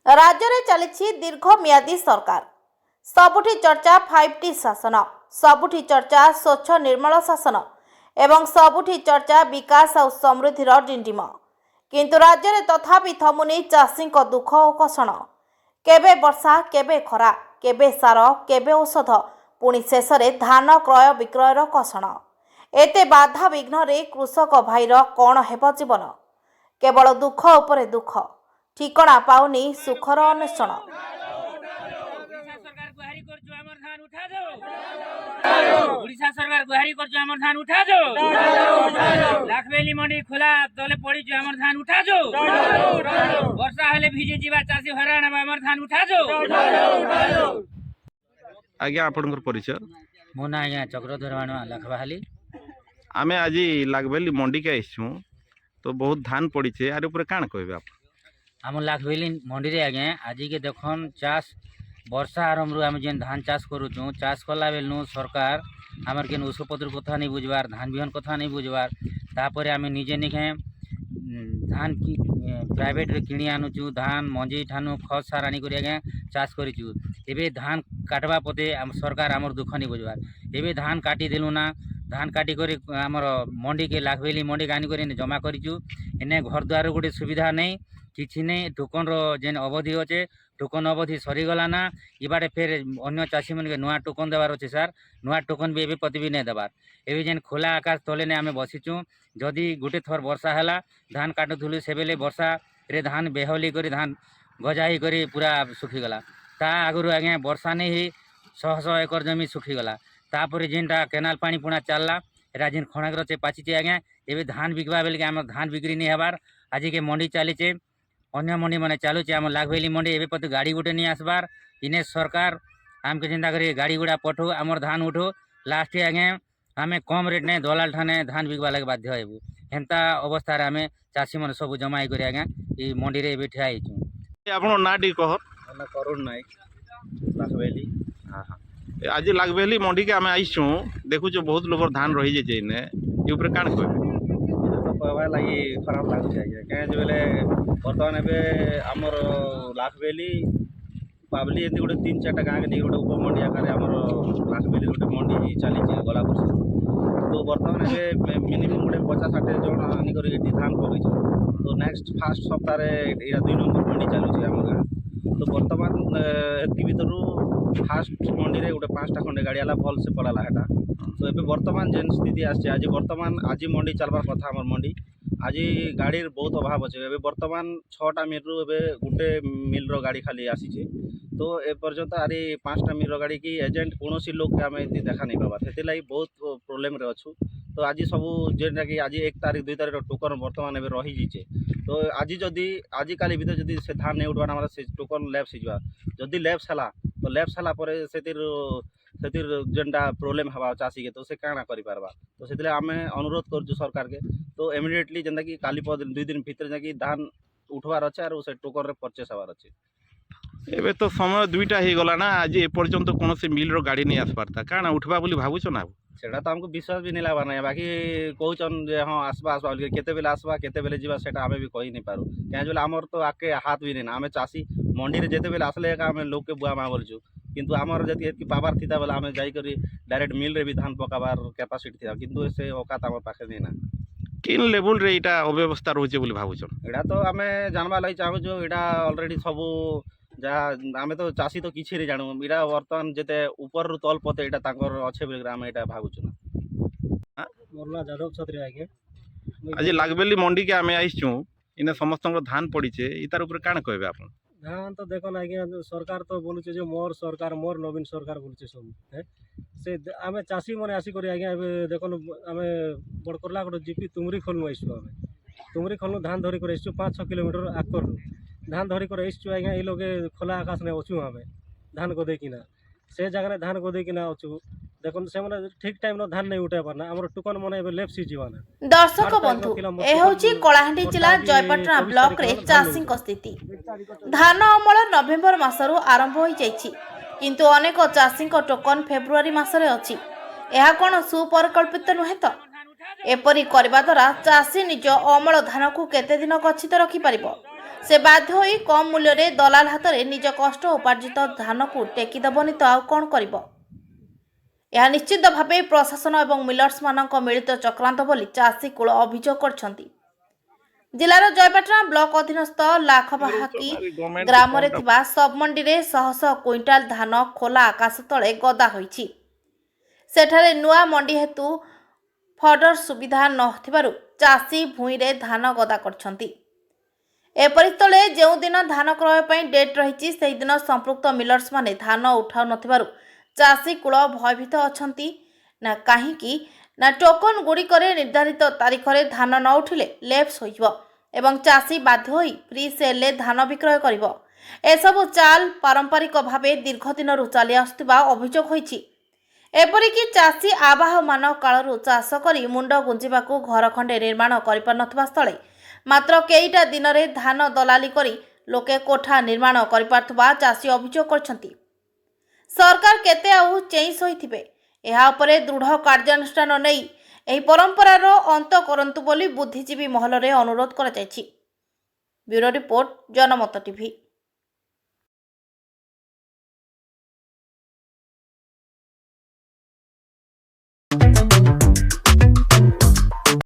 राज्य में चली दीर्घमियादी सरकार सबुठी चर्चा 5T शासन सबुठी चर्चा स्वच्छ निर्मल शासन एवं सबुठी चर्चा विकास और समृद्धिर डिंडिम किंतु राज्य में तथापि थमुनी चाषी दुख और कषण केबे वर्षा केबे खरा केबे सार केबे औषध पुणी शेष में धान क्रय विक्रयर कषण एते बाधा विघ्न कृषक भाईर कौन हेब जीवन केवल दुख उपरे दुख ठिकणा पाउनी सुखर अन्वेषण ओडिशा सरकार गुहारी करछु हमर धान उठा जो लाखबेली मंडी खोला तले पड़ी जो हमर धान उठा जो वर्षा हेले भिजे जीवा चासी हराण हमर धान उठा जो आज्ञा आपनकर परिचय मो ना आज्ञा चक्रधर वाणवा लखबाहाली आमे आज लागबेली मंडी के आइछु तो बहुत धान पड़ी छे आर ऊपर काण कहबे आप हम लाखबेली मंडी रे आज्ञा आज के देखन चाष वर्षा आरंभ आम जेन धान चाष करूँ चाष कला बेलू सरकार आमर केन औषधपत्र कथा नहीं बुझबार धान बिहन कथा नहीं बुझबार तापर आम निजे निखे धान की प्राइवेट रे किणी आनुचु धान मंजी ठानु खत सार आनी करी आज्ञा चाष करिचु एबे धान काटवा पते सरकार आमर दुख नहीं बुझबार एबे धान काटी देलु ना धान काटी करी आमर मंडी के लाखबेली मंडी आनी करी जमा करिचु एने घर द्वार गोटे सुविधा नहीं किछि नहीं टोकन रो जेन अवधि अच्छे टोकन अवधि सरीगला ना इबारे फिर अन्य चाषी मन के नुआ टोकन देवार अच्छे सार नुआ टोकन भी एबे पति भी नहीं देवार एबे जेन खोला आकाश तले ने आमे बसिचु जदि गोटे थर वर्षा हैला धान काटुथुलु से बेले वर्षा रे धान बेहली करी धान गजाही करी पूरा सुखीगला ता आगुरु आज्ञा वर्षा नहीं ही 100 एकर जमी सुखीगला तापर जेनटा केनाल पानी पुणा चलला एरा जेन खणाग्र चे पाचिचे आज्ञा एबे धान बिकबा बेले आम धान बिक्री नहीं हेबार आज के मंडी चलीचे अन्य मंडी मैंने चालूचे आम लाखबेली मंडी एवं पते गाड़ी गुटे नहीं आसबार इने सरकार आमके चिंता करी गाड़ी गुड़ा पठो आमर धान उठो लास्ट आगे आम कम रेट नहीं दलाल ठाने धान बिकवा लगे बाध्य हेबू हेन्ता अवस्था आम चाषी मैंने सब जमा कर आज्ञा ये मंडी रे एबे ठिया होइछु आपनो नाडी कहर ना करुण नायक लाखबेली आज लागबेली मंडी के आमे आइछु देखु जो बहुत लोग धान रही जे जेने ये ऊपर काण कहबे तो कहवा लगी खराब लागुचे आज्ञा कहीं बोले बर्तमान एवं आमर लाखबेली पाबली एमती गोटे 3-4टा गाँव के नहीं गोटे उपमंडी आकार आमर लाखबेली गोटे मंडी चली गला वर्ष तो बर्तमान एवं मिनिमम गोटे 50-60 जन आनिक धान पकई तो नेक्स्ट फास्ट सप्ताह यहाँ 2 नंबर मंडी चलुचे आम गाँव तो बर्तमान एति भर फास्ट मंडी रे गोटे 5टा खंडे गाड़ी आला भल से पड़ाला है तो ये बर्तमान जेन स्थिति आसছে आज बर्तमान आज मंडी चलबार कथा आमर मंडी आज गाड़ी बहुत अभाव अच्छे ए बर्तमान 6टा मिल रु गोटे मिल रो गाड़ी खाली आसी तो ए पर्यंत आरी 5टा मिल रो गाड़ी की एजेंट कौन लोग के आम देखा नहीं पावा से बहुत प्रोब्लेम रे अच्छु तो आज सब जेनटा कि आज 1 तारीख 2 तारीख टोकन बर्तमान एवं रही जाइए तो आज जदि आज काली भीतर जदि से धान नहीं उठवा हमारा से टोकन लैप्स हो जदि लैप्स है तो लैप्स है जेनटा प्रोब्लेम हवा चाषी के तो से काଣା करि पारबा तो से आम अनुरोध कर सरकार के तो इमिडिएटली जेनता कि काली 2 दिन भीतर जाकि धान उठवार अच्छे और से टोकन रे परचेस हवार अच्छे एबे तो समय 2टा ही गला ना आज ए पर्यंत कौन से मिल रो गाड़ी नहीं आसपारता काଣା उठवा बोली भाबुछ ना सेटा तो हमको विश्वास भी नहीं लगवा ना बाकी कहन जे हाँ आसवा आसवा केते बेले आसवा केते बेले जीवा सेटा आमे भी कहि नहीं पारू क्या आमर तो आके हाथ भी नहीं ना आमे चाषी मंडी रे जेते बेले आसले आमे लोग के बुआ मा बोलछु किंतु आमर जति पावर थीता बेले आमे जाई करी डायरेक्ट मिल रे भी धान पकाबार कैपेसिटी था किंतु से औकात आमर पाखे नहीं ना किन लेवल रे इटा अव्यवस्था रहउचे बोली भाबुछ एटा तो आमे जानबा लई चाहू जो एटा ऑलरेडी सब जहाँ आमे तो चाषी तो किछि नहीं जानू इटा वर्तमान जेते ऊपर रु तल पते एटा तांकर अच्छे बोली आमे एटा भाबुछु ना मोरना जादव छत्री आगे आज लागबेली मंडी के आमे आइछु इने समस्त धान पड़ी छे इतार ऊपर काण कहबे आपन धान तो देखो ना आज्ञा सरकार तो बोलुचे जो मोर सरकार मोर नवीन सरकार बोलुचे सब से आमे चाषी माने आसी करी आज्ञा देखो आमे बड़करला गोटे जीपी तुमरी खोलनु आइसु आमे तुमरी खोलनु धान धरी कर आइसु 5-6 किलोमीटर आकर धान धरी कर आइसु आज्ञा ए लोगे खोला आकाश ने अछु आमे धान को देखिना से जगह रे धान को देखिना अछु देखो से माने ठीक टाइम नो धान नहीं उठा पारना हमर टुकन माने एबे लेप्सी जीवाना दर्शक बंधु ए होची कलाहांडी जिला जयपटना ब्लॉक रे चाषी स्थिति धान अमल नवेम्बर मासरु आरंभ होई जाईछि किंतु अनेक चाषी टोकन फेब्रुआरी मासरे अछि एहा कोन सुपरिकल्पित नुहे तो एपरी करबा द्वारा चाषी निज अमल धान को केते दिन गच्छित रखि परिबो से बाध्य होई कम मूल्य रे दलाल हाथ रे निज कष्ट उपार्जित धान को टेकीदेबनी तो आउ कौन करिब। यह निश्चित भावे प्रशासन और मिलर्स मानक मिलित चक्रांत बोली चाषी कूल अभियोग करछंती। जिलार जयपाटना ब्लॉक अधीनस्थ लाखबाहाकी ग्राम रे थिबा सब मंडी रे शह शह क्विंटाल धान खोला आकाश तले गदा होईछि। सेठारे नुआ मंडी हेतु फडर सुविधा नथिबारु चाषी भूई रे धान गदा करछंती। एपरि तले जेउ दिन धान क्रय पई डेट रहिछि सेहि दिन संपृक्त मिलर्स माने धान उठाउ नथिबारु चाषी कूल भयभीत अछंती। ना काहीकि ना टोकन गुड़िकरे निर्धारित तारीख रे धान न उठिले लेप्स होइबो एवं चाषी बाध्य होई फ्री सेल ले धान विक्रय करिबो। एसबु चाल पारंपरिक भावे दीर्घ दिनरु चली आसुथिबा अभियोग होइछि। एपरिकी चाषी आवाहमान कालरू चाष करी मुंड गुंजिबाकू घर खंडे निर्माण करिपार नथिबा स्थळे मात्र केईटा दिन रे धान दलाली करी लोके कोठा निर्माण करिपारथुबा चाषी अभियोग करछंती। सरकार केते आउ चेई सहिथिबे एहा उपरे दृढ़ कार्यानुष्ठान नै एही परंपरार अंत करंतु बोली बुद्धिजीवी महल रे अनुरोध करा जायछि। ब्यूरो रिपोर्ट जनमत टीवी।